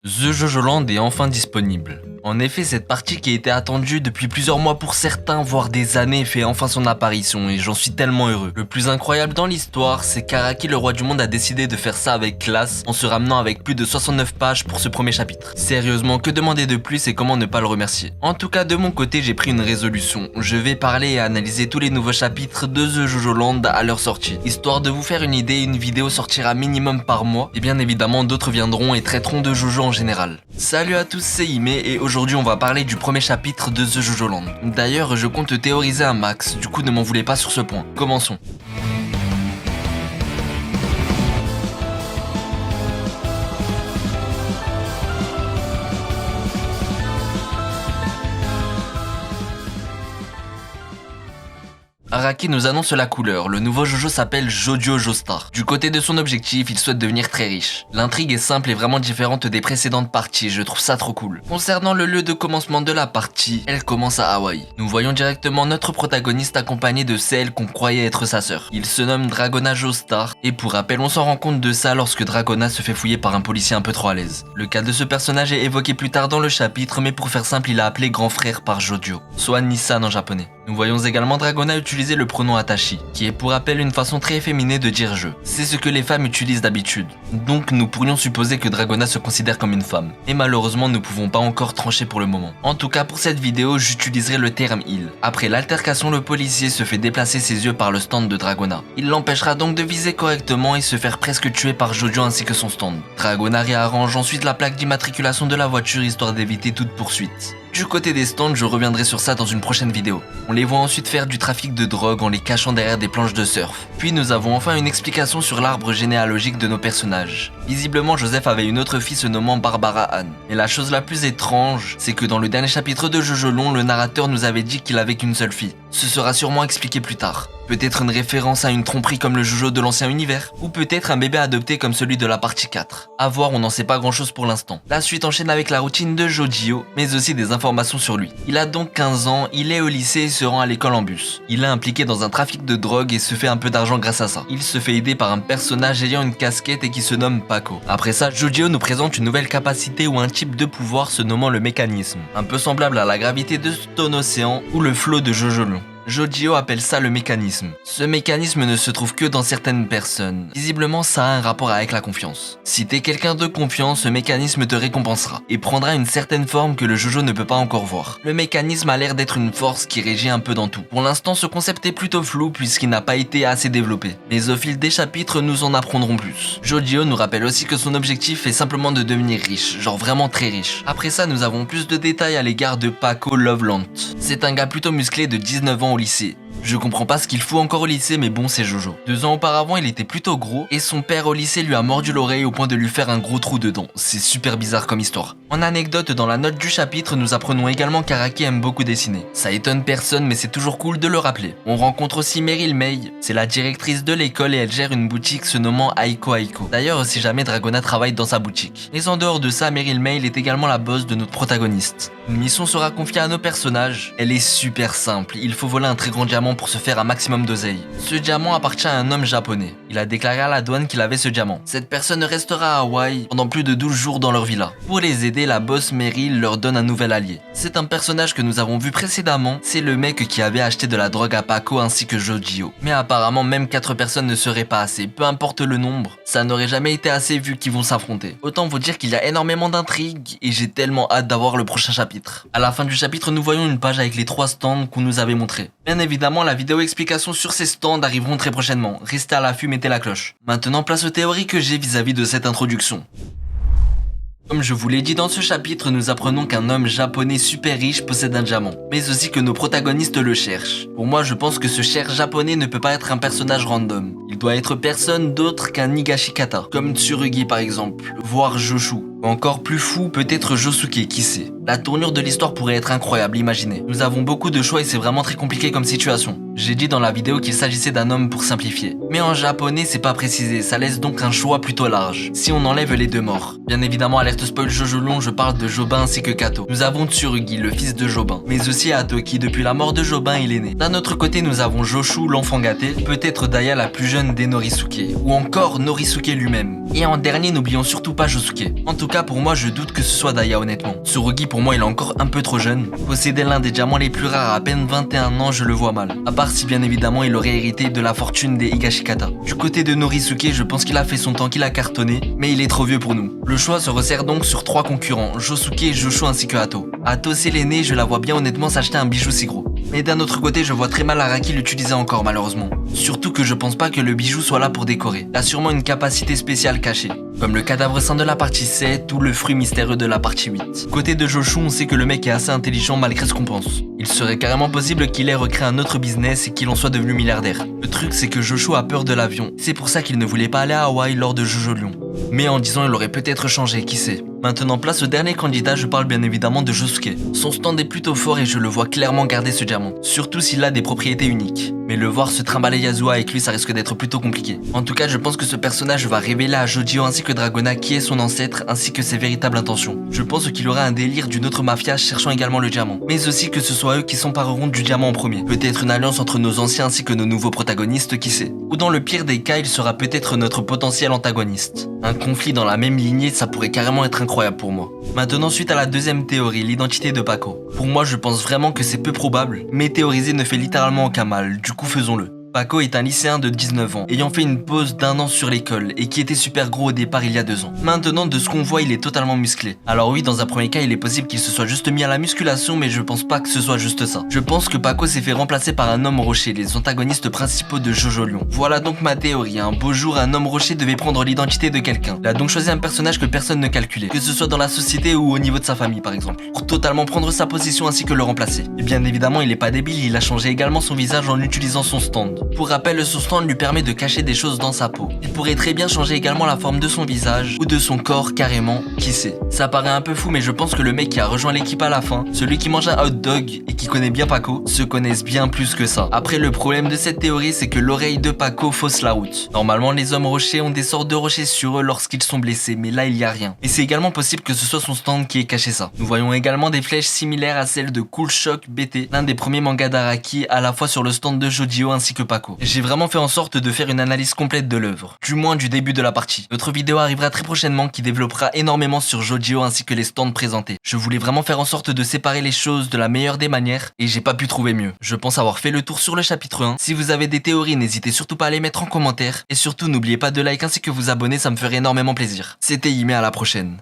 The Jojo Land est enfin disponible. En effet, cette partie qui a été attendue depuis plusieurs mois pour certains, voire des années, fait enfin son apparition et j'en suis tellement heureux. Le plus incroyable dans l'histoire, c'est qu'Araki, le roi du monde, a décidé de faire ça avec classe en se ramenant avec plus de 69 pages pour ce premier chapitre. Sérieusement, que demander de plus et comment ne pas le remercier? En tout cas, de mon côté, j'ai pris une résolution. Je vais parler et analyser tous les nouveaux chapitres de The Jojo Land à leur sortie. Histoire de vous faire une idée, une vidéo sortira minimum par mois et bien évidemment d'autres viendront et traiteront de Jojo en général. Salut à tous, c'est Ime et aujourd'hui on va parler du premier chapitre de The Jojo Land. D'ailleurs, je compte théoriser un max, du coup ne m'en voulez pas sur ce point. Commençons. Araki nous annonce la couleur, le nouveau Jojo s'appelle Jojo Joestar. Du côté de son objectif, il souhaite devenir très riche. L'intrigue est simple et vraiment différente des précédentes parties, je trouve ça trop cool. Concernant le lieu de commencement de la partie, elle commence à Hawaï. Nous voyons directement notre protagoniste accompagné de celle qu'on croyait être sa sœur. Il se nomme Dragona Joestar, et pour rappel on s'en rend compte de ça lorsque Dragona se fait fouiller par un policier un peu trop à l'aise. Le cas de ce personnage est évoqué plus tard dans le chapitre, mais pour faire simple il a appelé grand frère par Jojo, soit Nissan en japonais. Nous voyons également Dragona utiliser le pronom Atashi, qui est pour rappel une façon très efféminée de dire je. C'est ce que les femmes utilisent d'habitude. Donc nous pourrions supposer que Dragona se considère comme une femme. Et malheureusement nous ne pouvons pas encore trancher pour le moment. En tout cas pour cette vidéo j'utiliserai le terme il. Après l'altercation, le policier se fait déplacer ses yeux par le stand de Dragona. Il l'empêchera donc de viser correctement et se faire presque tuer par Jojo ainsi que son stand. Dragona réarrange ensuite la plaque d'immatriculation de la voiture histoire d'éviter toute poursuite. Du côté des stands, je reviendrai sur ça dans une prochaine vidéo. On les voit ensuite faire du trafic de drogue en les cachant derrière des planches de surf. Puis nous avons enfin une explication sur l'arbre généalogique de nos personnages. Visiblement, Joseph avait une autre fille se nommant Barbara Ann. Et la chose la plus étrange, c'est que dans le dernier chapitre de Jojo Land, le narrateur nous avait dit qu'il avait qu'une seule fille. Ce sera sûrement expliqué plus tard. Peut-être une référence à une tromperie comme le Jojo de l'ancien univers, ou peut-être un bébé adopté comme celui de la partie 4. À voir, on n'en sait pas grand chose pour l'instant. La suite enchaîne avec la routine de Jojio, mais aussi des informations sur lui. Il a donc 15 ans, il est au lycée et se rend à l'école en bus. Il est impliqué dans un trafic de drogue et se fait un peu d'argent grâce à ça. Il se fait aider par un personnage ayant une casquette et qui se nomme Paco. Après ça, Jojio nous présente une nouvelle capacité ou un type de pouvoir se nommant le mécanisme, un peu semblable à la gravité de Stone Ocean ou le flot de Jojo Land. Jojio appelle ça le mécanisme. Ce mécanisme ne se trouve que dans certaines personnes. Visiblement, ça a un rapport avec la confiance. Si t'es quelqu'un de confiance, ce mécanisme te récompensera et prendra une certaine forme que le Jojo ne peut pas encore voir. Le mécanisme a l'air d'être une force qui régit un peu dans tout. Pour l'instant, ce concept est plutôt flou puisqu'il n'a pas été assez développé. Mais au fil des chapitres, nous en apprendrons plus. Jojio nous rappelle aussi que son objectif est simplement de devenir riche, genre vraiment très riche. Après ça, nous avons plus de détails à l'égard de Paco Loveland. C'est un gars plutôt musclé de 19 ans au lycée. Je comprends pas ce qu'il fout encore au lycée, mais bon, c'est Jojo. 2 ans auparavant, il était plutôt gros et son père au lycée lui a mordu l'oreille au point de lui faire un gros trou dedans. C'est super bizarre comme histoire. En anecdote, dans la note du chapitre, nous apprenons également qu'Araki aime beaucoup dessiner. Ça étonne personne, mais c'est toujours cool de le rappeler. On rencontre aussi Meryl May. C'est la directrice de l'école et elle gère une boutique se nommant Aiko Aiko. D'ailleurs, si jamais Dragona travaille dans sa boutique. Mais en dehors de ça, Meryl May est également la boss de notre protagoniste. Une mission sera confiée à nos personnages. Elle est super simple. Il faut voler un très grand diamant pour se faire un maximum d'oseille. Ce diamant appartient à un homme japonais. Il a déclaré à la douane qu'il avait ce diamant. Cette personne restera à Hawaï pendant plus de 12 jours dans leur villa. Pour les aider, la boss Meryl leur donne un nouvel allié. C'est un personnage que nous avons vu précédemment. C'est le mec qui avait acheté de la drogue à Paco ainsi que Jojio. Mais apparemment, même 4 personnes ne seraient pas assez. Peu importe le nombre, ça n'aurait jamais été assez vu qu'ils vont s'affronter. Autant vous dire qu'il y a énormément d'intrigues et j'ai tellement hâte d'avoir le prochain chapitre. À la fin du chapitre, nous voyons une page avec les 3 stands qu'on nous avait montrés. Bien évidemment, la vidéo explication sur ces stands arriveront très prochainement. Restez à l'affût, mettez la cloche. Maintenant, place aux théories que j'ai vis-à-vis de cette introduction. Comme je vous l'ai dit dans ce chapitre, nous apprenons qu'un homme japonais super riche possède un diamant, mais aussi que nos protagonistes le cherchent. Pour moi, je pense que ce cher japonais ne peut pas être un personnage random. Il doit être personne d'autre qu'un Higashikata, comme Tsurugi par exemple, voire Joshu. Encore plus fou, peut-être Josuke, qui sait. La tournure de l'histoire pourrait être incroyable, imaginez. Nous avons beaucoup de choix et c'est vraiment très compliqué comme situation. J'ai dit dans la vidéo qu'il s'agissait d'un homme pour simplifier. Mais en japonais, c'est pas précisé, ça laisse donc un choix plutôt large. Si on enlève les 2 morts. Bien évidemment, alerte spoil Jojo Land, je parle de Jobin ainsi que Kato. Nous avons Tsurugi, le fils de Jobin, mais aussi Hato qui, depuis la mort de Jobin, il est né. D'un autre côté, nous avons Joshu, l'enfant gâté, peut-être Daya la plus jeune des Norisuke, ou encore Norisuke lui-même. Et en dernier, n'oublions surtout pas Josuke. En tout cas pour moi je doute que ce soit Daya honnêtement. Tsurugi pour moi il est encore un peu trop jeune. Posséder l'un des diamants les plus rares à peine 21 ans je le vois mal. À part si bien évidemment il aurait hérité de la fortune des Higashikata. Du côté de Norisuke je pense qu'il a fait son temps, qu'il a cartonné, mais il est trop vieux pour nous. Le choix se resserre donc sur 3 concurrents, Josuke, Josho ainsi que Hato. Hato c'est l'aîné, je la vois bien honnêtement s'acheter un bijou si gros. Mais d'un autre côté je vois très mal Araki l'utiliser encore malheureusement. Surtout que je pense pas que le bijou soit là pour décorer. Il a sûrement une capacité spéciale cachée. Comme le cadavre sain de la partie 7 ou le fruit mystérieux de la partie 8. Côté de Joshu, on sait que le mec est assez intelligent malgré ce qu'on pense. Il serait carrément possible qu'il ait recréé un autre business et qu'il en soit devenu milliardaire. Le truc c'est que Joshu a peur de l'avion. C'est pour ça qu'il ne voulait pas aller à Hawaï lors de Jojo Lion. Mais en disant il aurait peut-être changé, qui sait. Maintenant place au dernier candidat, je parle bien évidemment de Josuke. Son stand est plutôt fort et je le vois clairement garder ce diamant. Surtout s'il a des propriétés uniques. Mais le voir se trimballer Yasuo avec lui ça risque d'être plutôt compliqué. En tout cas je pense que ce personnage va révéler à Jojio ainsi que Dragona qui est son ancêtre ainsi que ses véritables intentions. Je pense qu'il aura un délire d'une autre mafia cherchant également le diamant. Mais aussi que ce soit eux qui s'empareront du diamant en premier. Peut-être une alliance entre nos anciens ainsi que nos nouveaux protagonistes, qui sait. Ou dans le pire des cas il sera peut-être notre potentiel antagoniste. Un conflit dans la même lignée ça pourrait carrément être incroyable pour moi. Maintenant suite à la deuxième théorie, l'identité de Paco. Pour moi je pense vraiment que c'est peu probable, mais théoriser ne fait littéralement aucun mal, du coup faisons-le. Paco est un lycéen de 19 ans, ayant fait une pause d'1 an sur l'école et qui était super gros au départ il y a 2 ans. Maintenant de ce qu'on voit il est totalement musclé. Alors oui dans un premier cas il est possible qu'il se soit juste mis à la musculation mais je pense pas que ce soit juste ça. Je pense que Paco s'est fait remplacer par un homme rocher, les antagonistes principaux de Jojo Lion. Voilà donc ma théorie, un beau jour un homme rocher devait prendre l'identité de quelqu'un. Il a donc choisi un personnage que personne ne calculait, que ce soit dans la société ou au niveau de sa famille par exemple, pour totalement prendre sa position ainsi que le remplacer. Et bien évidemment il est pas débile, il a changé également son visage en utilisant son stand. Pour rappel, ce stand lui permet de cacher des choses dans sa peau. Il pourrait très bien changer également la forme de son visage ou de son corps carrément, qui sait. Ça paraît un peu fou mais je pense que le mec qui a rejoint l'équipe à la fin, celui qui mange un hot dog et qui connaît bien Paco, se connaissent bien plus que ça. Après le problème de cette théorie c'est que l'oreille de Paco fausse la route. Normalement les hommes rochers ont des sortes de rochers sur eux lorsqu'ils sont blessés mais là il y a rien. Et c'est également possible que ce soit son stand qui ait caché ça. Nous voyons également des flèches similaires à celles de Cool Shock BT, l'un des premiers mangas d'Araki à la fois sur le stand de Jojio ainsi que Paco. J'ai vraiment fait en sorte de faire une analyse complète de l'œuvre, du moins du début de la partie. Notre vidéo arrivera très prochainement qui développera énormément sur Jojio ainsi que les stands présentés. Je voulais vraiment faire en sorte de séparer les choses de la meilleure des manières et j'ai pas pu trouver mieux. Je pense avoir fait le tour sur le chapitre 1. Si vous avez des théories, n'hésitez surtout pas à les mettre en commentaire et surtout n'oubliez pas de like ainsi que vous abonner, ça me ferait énormément plaisir. C'était Ime, à la prochaine.